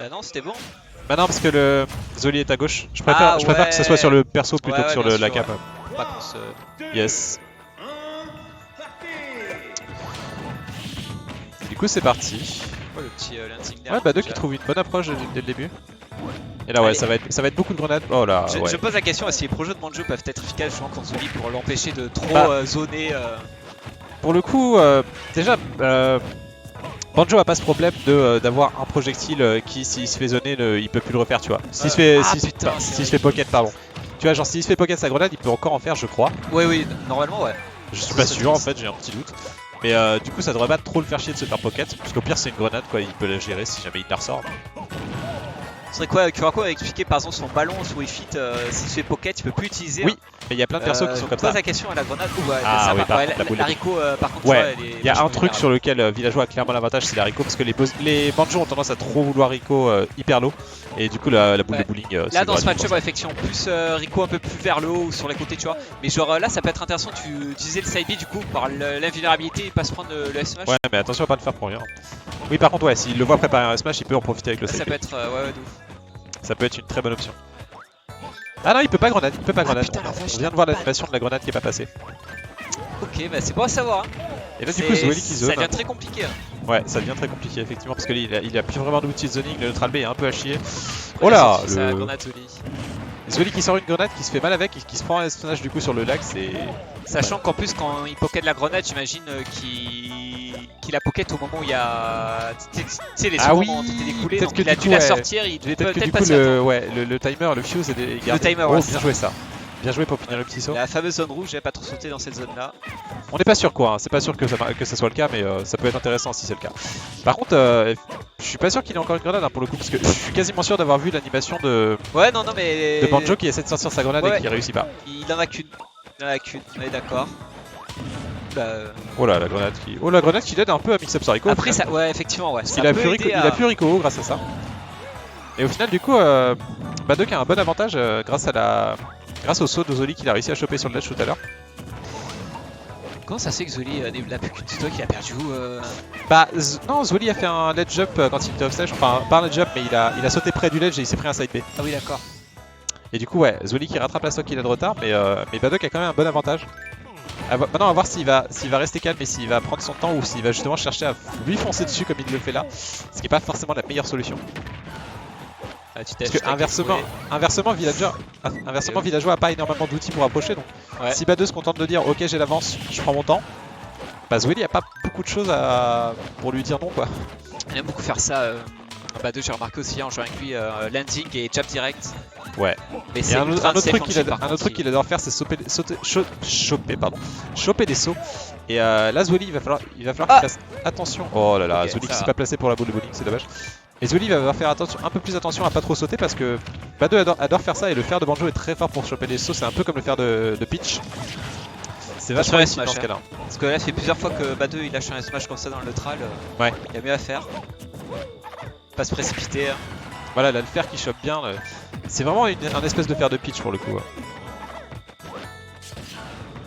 Bah non, c'était bon. Bah non, parce que le Zoli est à gauche. Je préfère que ce soit sur le perso plutôt que sur bien la sûr, cape. Faut pas qu'on se... Yes. Du coup, c'est parti. Oh, le petit landing Ouais, Bado qui trouve une bonne approche dès le début. Et là, ouais, ça va être beaucoup de grenades. Oh là, ouais. Je pose la question, est-ce que les projets de Banjo peuvent être efficaces justement contre Zoli pour l'empêcher de trop zoner Pour le coup, déjà, Banjo a pas ce problème d'avoir un projectile qui, s'il se fait zoner, il peut plus le refaire, tu vois. S'il se fait pocket, pardon. Tu vois, genre s'il se fait pocket sa grenade, il peut encore en faire, je crois. Oui, normalement, ouais. Je suis pas sûr, en fait, j'ai un petit doute. Mais du coup, ça devrait pas trop le faire chier de se faire pocket, parce qu'au pire, c'est une grenade, quoi. Il peut la gérer si jamais il la ressort. Ce serait quoi Kurako a expliqué par exemple son ballon sur Wii Fit, s'il se fait pocket, il peut plus utiliser. Oui, mais il y a plein de persos qui sont comme ça. Pose la question à la grenade. L'haricot, par contre, ouais, il y a un truc sur lequel Villageois a clairement l'avantage, c'est l'haricot, parce que les Banjo ont tendance à trop vouloir Rico hyper low, et du coup la boule de bowling. Là dans ce match-up, effectivement, plus Rico un peu plus vers le haut ou sur les côtés, tu vois. Mais genre là, ça peut être intéressant d'utiliser le side B du coup par l'invulnérabilité et pas se prendre le S-Smash. Ouais, mais attention à pas le faire pour rien. Oui, par contre, ouais, s'il le voit préparer un S-Smash, il peut en profiter avec le side B. Ça peut être, ouais, de ouf. Ça peut être une très bonne option. Ah non, il peut pas grenade, Putain, on vient de voir l'animation de la grenade qui est pas passée. Ok, bah c'est bon à savoir. Hein. Et là, du coup, Zoli qui zone. Ça devient très compliqué. Hein. Ouais, ça devient très compliqué, effectivement, parce qu'il a plus vraiment d'outils de zoning. Le neutral B est un peu à chier. Oh là, grenade Zoli qui sort une grenade qui se fait mal avec et qui se prend un espionage du coup sur le lac, c'est... Sachant qu'en plus, quand il pocket la grenade, j'imagine qu'il a pocket au moment où il y a. Tu sais, les secondes ont été découlées, donc il a dû la sortir, il devait peut-être passer. Le timer, le fuse est gardé. Le timer, ouais, bien joué ça. Bien joué pour finir le petit saut. La fameuse zone rouge, j'avais pas trop sauté dans cette zone là. On n'est pas sûr quoi, hein. C'est pas sûr que ça soit le cas, mais ça peut être intéressant si c'est le cas. Par contre, je suis pas sûr qu'il ait encore une grenade hein, pour le coup, parce que je suis quasiment sûr d'avoir vu l'animation de Banjo qui essaie de sortir sa grenade et qui réussit pas. Il en a qu'une. On est d'accord. Oh là, la grenade qui l'aide un peu à mix up sa Rico. Après, ça, ouais, effectivement, ouais. Il a pu Rico grâce à ça. Et au final, du coup, Bado qui a un bon avantage grâce au saut de Zoli qu'il a réussi à choper sur le ledge tout à l'heure. Comment ça se fait que Zoli n'a plus qu'une stock, il a perdu où Bah non, Zoli a fait un ledge jump quand il était off stage, enfin pas un ledge jump mais il a sauté près du ledge et il s'est pris un side B. Ah oui d'accord. Et du coup ouais, Zoli qui rattrape la stock qu'il a de retard mais Badok a quand même un bon avantage. Maintenant on va voir s'il va rester calme et s'il va prendre son temps ou s'il va justement chercher à lui foncer dessus comme il le fait là, ce qui n'est pas forcément la meilleure solution. Parce que inversement Villageois a pas énormément d'outils pour approcher, donc si Bado se contente de dire ok j'ai l'avance, je prends mon temps, bah Zoli a pas beaucoup de choses pour lui dire non quoi. Il aime beaucoup faire ça, Bado j'ai remarqué aussi en jouant avec lui, landing et jab direct. Ouais. Mais et un autre truc qu'il adore faire c'est choper des sauts. Et là Zoli il va falloir qu'il fasse attention. Oh là là, okay, Zoli qui s'est pas placé pour la boule de bowling, c'est dommage. Et Zoli va devoir faire un peu plus attention à pas trop sauter parce que Bado adore faire ça et le fer de Banjo est très fort pour choper les sauts, c'est un peu comme le fer de Peach. C'est vachement réussi dans ce cas-là. Parce que là, ça fait plusieurs fois que Bado il lâche un smash comme ça dans le neutral. Ouais. Il y a mieux à faire. Pas se précipiter. Hein. Voilà, là le fer qui chope bien. C'est vraiment un espèce de fer de Peach pour le coup.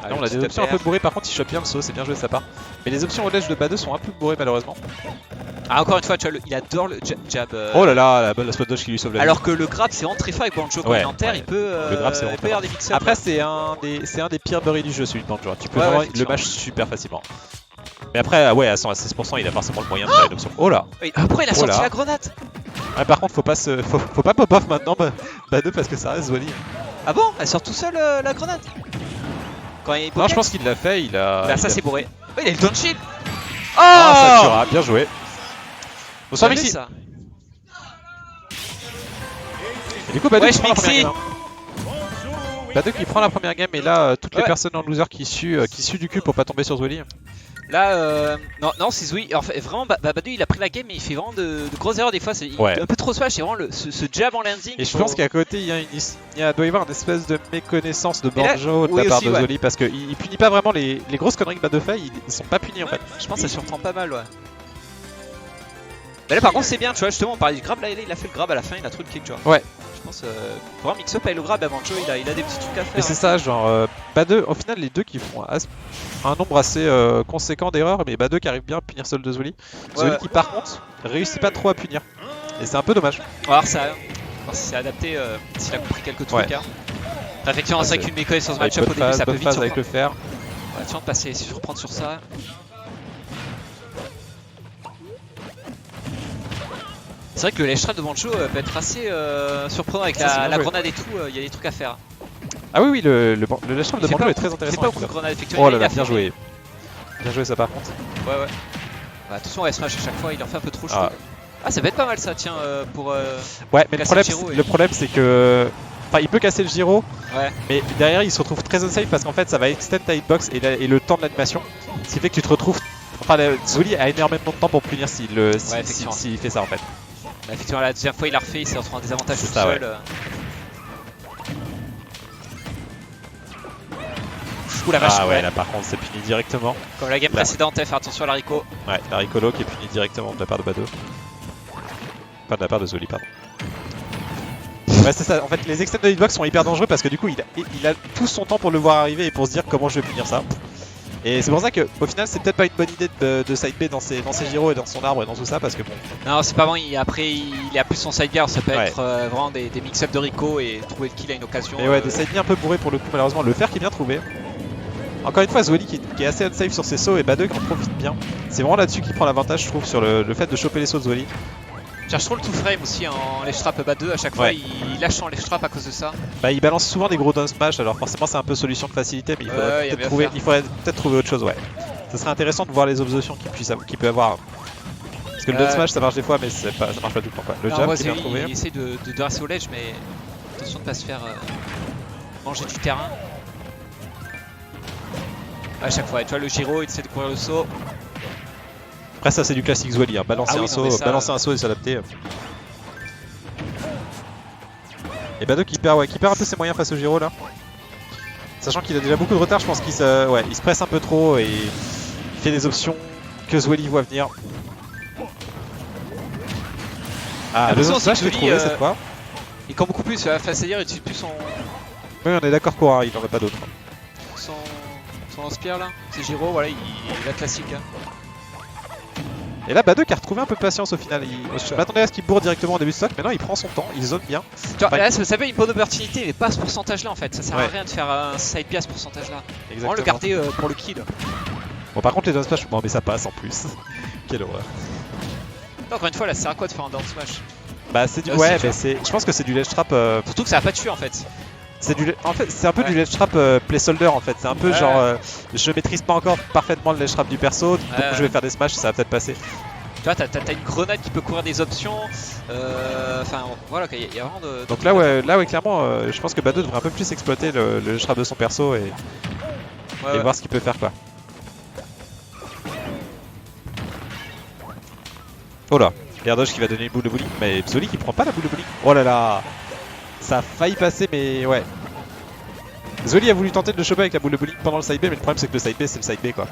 Là, on a des options un peu bourrées, par contre il chope bien le saut, c'est bien joué de sa part. Mais les options au ledge de Bado sont un peu bourrées malheureusement. Ah, encore une fois, tu vois, il adore le jab. Oh là là, la spot dodge qui lui sauve la vie. Alors que le grab c'est vraiment très fort avec Banjo quand il enterre, il peut faire des mix-ups. Après c'est un des pires buries du jeu celui de Banjo, tu peux vraiment le match super facilement. Mais après, ouais, à 116%, il a forcément le moyen de faire une option. Oh là! Après, il a sorti la grenade! Ah, par contre, faut pas pop-off maintenant, Bado, parce que ça reste Zoli. Ah bon? Elle sort tout seul la grenade? Quand il non, je pense qu'il l'a fait, Bah, ça c'est bourré. Oh, il a le down shield! Oh! Ah, ça tuera, bien joué. Bonsoir, Mixi! Et du coup, Bado qui prend la première game. Bado qui prend la première game, et là, toutes les personnes en loser qui suent du cul pour pas tomber sur Zoli. Là, non, c'est Zoli. En fait, vraiment, Bado il a pris la game et il fait vraiment de grosses erreurs des fois. C'est un peu trop smash, c'est vraiment ce jab en landing. Et je pense qu'à côté, il doit y avoir une espèce de méconnaissance de Banjo de la part de Zoli parce qu'il punit pas vraiment les grosses conneries que Bado fait, ils sont pas punis en fait. Je pense que ça surprend pas mal, ouais. Mais là, par contre, c'est bien, tu vois, justement, on parlait du grab, là, il a fait le grab à la fin, il a trop le kick, tu vois. Ouais. Je pense, pour un mix-up avec le grab, Banjo, il a des petits trucs à faire. Mais c'est ça, genre, Bado, au final, les deux qui font un nombre assez conséquent d'erreurs, mais Bado qui arrive bien à punir seul de Zoli. Zoli qui, par contre, réussit pas trop à punir. Et c'est un peu dommage. On va voir ça. On va voir si c'est adapté, s'il a compris quelques trucs. Hein. Effectivement, c'est vrai qu'une méconnaissance sur ce match-up au début, ça peut vite avec le fer. On va toujours passer, surprendre sur ça. C'est vrai que le ledge trap de Banjo peut être assez surprenant avec la grenade et tout, il y a des trucs à faire. Ah oui, le ledge trap de Banjo est très intéressant. C'est pas beaucoup de grenades effectivement. Oh là là, bien joué. Bien joué ça par contre. Ouais. Bah, attention, elle smash à chaque fois, il en fait un peu trop, je trouve. Ah, ça peut être pas mal ça, tiens, pour. Ouais, mais le problème c'est que. Enfin, il peut casser le gyro, mais derrière il se retrouve très unsafe parce qu'en fait ça va extend ta hitbox et le temps de l'animation. Ce qui fait que tu te retrouves. Enfin, Zwoli a énormément de temps pour punir s'il fait ça en fait. Bah, effectivement, la deuxième fois il a refait, il s'est retrouvé en désavantage tout seul. Ouh la vache, ouais, là par contre c'est puni directement. Comme la game précédente, faire attention à l'haricot. Ouais, l'haricot qui est puni directement de la part de Bado. Pas de la part de Zwoli, pardon. Ouais, c'est ça, en fait les extends de hitbox sont hyper dangereux parce que du coup il a tout son temps pour le voir arriver et pour se dire comment je vais punir ça. Et c'est pour ça qu'au final c'est peut-être pas une bonne idée de side B dans ses gyros et dans son arbre et dans tout ça parce que bon. Non, c'est pas bon, après il a plus son side gear, ça peut être vraiment des mix-up de Rico et trouver le kill à une occasion. Et ouais, des side B un peu bourrés pour le coup malheureusement, le fer qui est bien trouvé. Encore une fois, Zwoli qui est assez unsafe sur ses sauts et Bado qui en profite bien. C'est vraiment là-dessus qu'il prend l'avantage, je trouve, sur le fait de choper les sauts de Zwoli. Je trouve le tout frame aussi en ledge trap bas 2, à chaque fois il lâche en ledge trap à cause de ça. Bah, il balance souvent des gros down smash, alors forcément c'est un peu solution de facilité, mais il faudrait peut-être trouver autre chose, ouais. Ça serait intéressant de voir les options qu'il peut avoir. Parce que le down smash ça marche des fois, mais ça marche pas tout le temps quoi. Le jump qui est bien trouvé. Il essaie de rester au ledge, mais attention de pas se faire manger du terrain. À chaque fois, tu vois le gyro, il essaie de courir le saut. Après ça c'est du classique Zwoli, hein. Balancer un saut et s'adapter. Et Bado qui perd un peu ses moyens face au gyro là. Sachant qu'il a déjà beaucoup de retard, je pense qu'il se presse un peu trop et il fait des options que Zwoli voit venir. Ah, le smash je l'ai trouvé cette fois. Il campe beaucoup plus, c'est-à-dire il utilise plus son... Oui, on est d'accord quoi, il en a pas d'autre. Son lance-pierre là, c'est gyro, voilà, il est classique. Hein. Et là, Bado qui a retrouvé un peu de patience au final. Je m'attendais à ce qu'il bourre directement au début de stock, mais non, il prend son temps, il zone bien. Tu vois, là, ça fait une bonne opportunité, mais pas à ce pourcentage là en fait. Ça sert à rien de faire un side B à ce pourcentage là. Vraiment le garder pour le kill. Bon, par contre, les down smash, bon, mais ça passe en plus. Quelle horreur. Encore une fois, là, ça sert à quoi de faire un down smash? Bah, c'est du. Ouais, mais je pense que c'est du ledge trap. Surtout que ça va pas tuer en fait. En fait, c'est un peu du ledge trap placeholder en fait. C'est un peu genre, je maîtrise pas encore parfaitement le ledge trap du perso, donc je vais faire des smash, ça va peut-être passer. Tu vois, t'as une grenade qui peut courir des options. Enfin, voilà, il y a vraiment de. Donc là, ouais, clairement, je pense que Bado devrait un peu plus exploiter le ledge trap de son perso et voir ce qu'il peut faire quoi. Oh là, air dodge qui va donner une boule de bowling, mais Zwoli qui prend pas la boule de bowling. Oh là là. Ça a failli passer, mais ouais. Zwoli a voulu tenter de le choper avec la boule de bowling pendant le side B, mais le problème c'est que le side B c'est le side B quoi.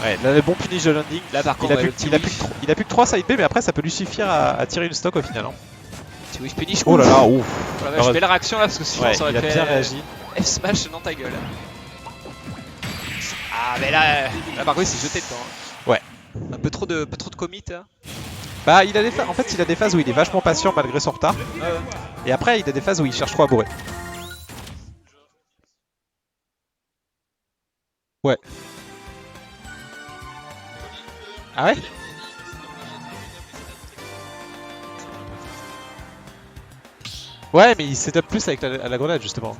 Ouais, là le bon finish de landing. Là par contre, il a plus que 3 side B, mais après ça peut lui suffire à tirer une stock au final. Hein. Tu wish finish. Oh là là, ouf. Je fais la réaction là parce que sinon ça aurait fait. Il a bien réagi. F smash dans ta gueule. Ah, mais là par contre il s'est jeté dedans. Hein. Ouais. Un peu trop de commit. Hein. Bah il a des phases où il est vachement patient malgré son retard. Et après il a des phases où il cherche trop à bourrer. Ouais. Ah ouais? Ouais mais il setup plus avec la grenade justement.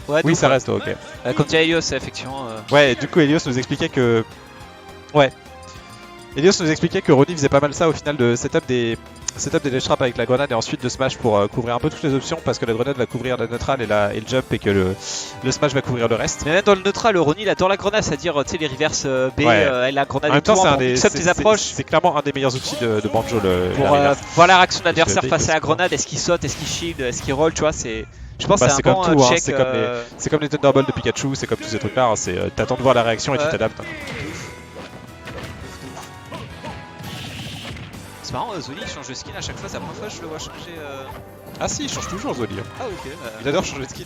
Ouais, oui ça reste ok. Comme dit Helios effectivement. Ouais du coup Helios nous expliquait que... Ouais. Helios nous expliquait que Ronnie faisait pas mal ça au final de setup des ledge traps avec la grenade et ensuite de smash pour couvrir un peu toutes les options parce que la grenade va couvrir la neutrale et le jump et que le smash va couvrir le reste. Mais même dans le neutral, Ronnie il adore la grenade, c'est-à-dire tu sais les reverse B, la grenade et tout, tes approches. C'est clairement un des meilleurs outils de Banjo pour voir la réaction de l'adversaire face à la grenade, est-ce qu'il saute, est-ce qu'il shield, est-ce qu'il roll, tu vois, c'est... Je pense que c'est un bon check. C'est comme les Thunderbolts de Pikachu, c'est comme tous ces trucs là, t'attends de voir la réaction et tu t'adaptes. C'est marrant, Zwoli change de skin à chaque fois, c'est la première fois que je le vois changer. Ah si, il change toujours Zwoli. Hein. Ah ok. Il adore changer de skin.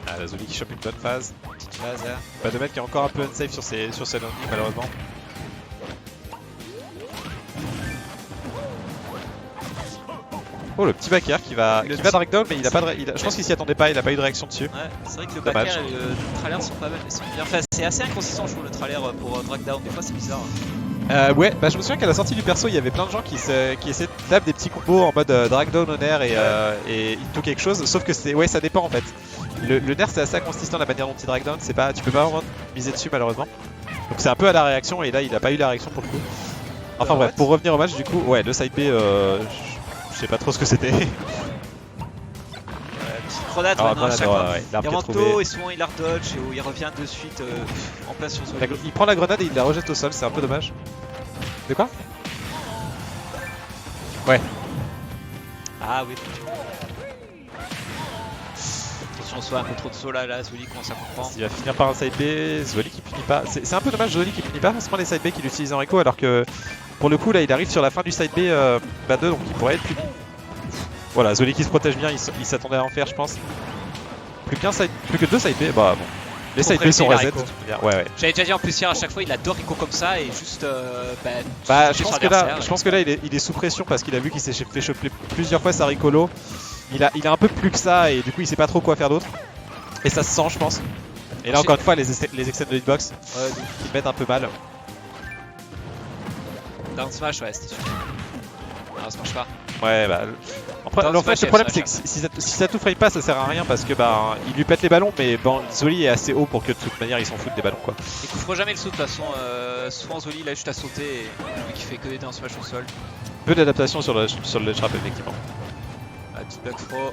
Ah la Zwoli qui chope une bonne phase. Petite phase là. Pas de mec qui est encore un peu unsafe sur ses landings malheureusement. Oh, le petit backer qui va drag down, mais il a pas de je pense qu'il s'y attendait pas, il a pas eu de réaction dessus. Ouais, c'est vrai que le backer et le neutralaire sont pas mal, mais sont bien. Enfin, c'est assez inconsistant, je trouve, le neutralaire pour drag down. Des fois, c'est bizarre. Ouais, bah je me souviens qu'à la sortie du perso, il y avait plein de gens qui essaient de taper des petits combos en mode drag down au nerf et into quelque chose, sauf que ça dépend en fait. Le nerf c'est assez inconsistant la manière dont il drag down, tu peux pas vraiment miser dessus malheureusement. Donc c'est un peu à la réaction et là il a pas eu la réaction pour le coup. Enfin bref, pour revenir au match du coup, ouais, le side B, je sais pas trop ce que c'était. Petite grenade, à chaque fois. Il remonte tôt et souvent il la redodge et il revient de suite en place sur Zoli. Il prend la grenade et il la rejette au sol, c'est un peu dommage. De quoi? Ouais. Ah oui, attention, soit un peu trop de saut là, Zoli commence à comprendre. Il va finir par un side B, Zoli qui punit pas. C'est un peu dommage, Zoli qui punit pas forcément les side B qu'il utilise en Echo, alors que pour le coup là il arrive sur la fin du side B bas 2, donc il pourrait être puni. Voilà, Zoli qui se protège bien, il s'attendait à en faire je pense. Plus que 2 side B, bah bon. Les side B sont reset. Ouais. J'avais déjà dit en plus hier, à chaque fois il adore Rico comme ça et juste je pense que là il est sous pression parce qu'il a vu qu'il s'est fait choper plusieurs fois sa Ricolo. Il a un peu plus que ça et du coup il sait pas trop quoi faire d'autre. Et ça se sent je pense. Et là encore une fois les extends de hitbox qui mettent un peu mal. Down smash, ouais, c'était sûr. Non, ça marche pas. Ouais, bah. En fait, le problème, c'est que si ça tout frame pas, ça sert à rien parce que bah il lui pète les ballons, mais bon, Zoli est assez haut pour que de toute manière il s'en fout des ballons quoi. Il couvre jamais le saut de toute façon. Souvent Zoli il a juste à sauter et lui qui fait que des down smash au sol. Peu d'adaptation sur le trap effectivement. Petite bug throw.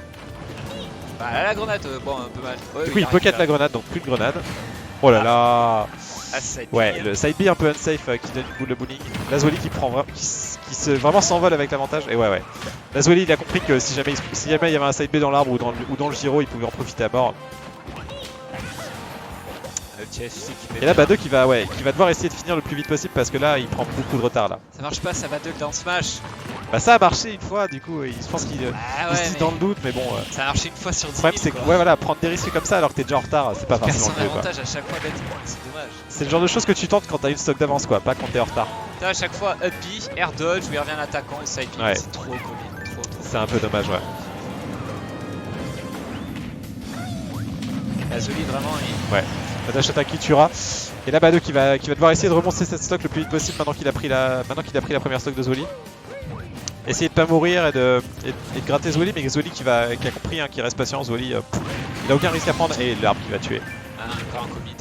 Bah là, la grenade, bon, un peu mal. Ouais, du coup, il pocket la grenade, donc plus de grenade. Oh là là. Ouais, le side B un peu unsafe qui donne une boule de bowling. La Zoli qui prend vraiment s'envole avec l'avantage. Et ouais. La Zoli il a compris que si jamais il y avait un side B dans l'arbre ou dans le gyro, il pouvait en profiter à mort. Et là Bad2 qui va devoir essayer de finir le plus vite possible parce que là il prend beaucoup de retard là. Ça marche pas, ça va Bad2 dans Smash. Bah ça a marché une fois du coup, je pense qu'il se dit dans le doute mais bon. Ça a marché une fois sur 10 000. Le problème c'est que voilà, prendre des risques comme ça alors que t'es déjà en retard, c'est pas forcément le mieux. Avantage à chaque fois c'est dommage. C'est le genre de choses que tu tentes quand t'as une stock d'avance quoi, pas quand t'es en retard. Là à chaque fois up B, air dodge, où il revient l'attaquant et side B, c'est trop comique, trop. C'est un peu dommage ouais. La Zoli vraiment Ouais. Dash attack qui tuera. Et là Bad2 qui va devoir essayer de remonter cette stock le plus vite possible maintenant qu'il a pris la première stock de Zoli. Essayer de pas mourir et de gratter Zoli, mais Zoli qui a compris, qui reste patient. Zoli il a aucun risque à prendre et l'arbre qui va tuer. Ah, encore un commit.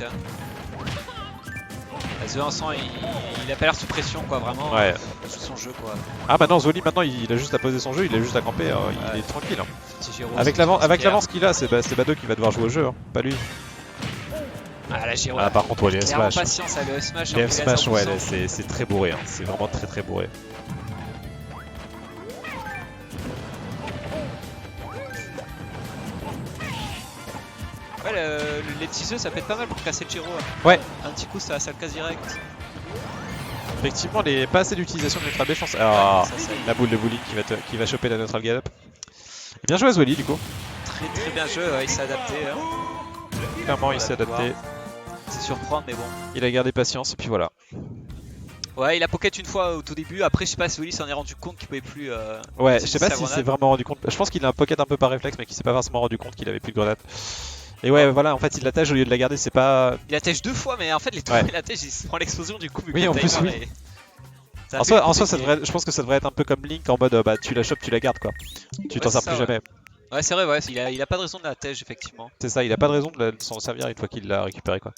The Vincent il a pas l'air sous pression quoi, vraiment. Ouais. Sous son jeu quoi. Ah maintenant Zoli il a juste à poser son jeu, il a juste à camper, il est tranquille. Avec l'avance qu'il a, c'est Bad2 qui va devoir jouer au jeu, pas lui. Ah la Giro. Ah par contre ouais, les F-Smash. Patience, le F-Smash. Les F-Smash ouais, c'est très bourré, c'est vraiment très bourré. Ouais, les petits œufs ça peut être pas mal pour casser le Giro. Ouais. Un petit coup ça le casse direct. Effectivement, pas assez d'utilisation de Neutral B, je pense. Ah, la boule de bowling qui va choper la Neutral Gallop. Et bien joué à Zoli du coup. Très bien joué, il s'est adapté. Clairement, il s'est adapté. C'est surprendre, mais bon. Il a gardé patience et puis voilà. Ouais, il a pocket une fois au tout début. Après, je sais pas si Zoli s'en est rendu compte qu'il pouvait plus. Ouais, je sais pas s'il s'est vraiment rendu compte. Je pense qu'il a un pocket un peu par réflexe, mais qu'il s'est pas forcément rendu compte qu'il avait plus de grenade. Et ouais, voilà, en fait, il l'attège au lieu de la garder, c'est pas. Il l'attège 2 fois, mais en fait, les 2 fois il l'attège, il se prend l'explosion du coup. Oui, en plus, oui. En soi, je pense que ça devrait être un peu comme Link en mode bah tu la chopes, tu la gardes quoi. Tu t'en sers plus jamais. Ouais, c'est vrai, il a pas de raison de la tège, effectivement. C'est ça, il a pas de raison de s'en servir une fois qu'il l'a récupéré quoi.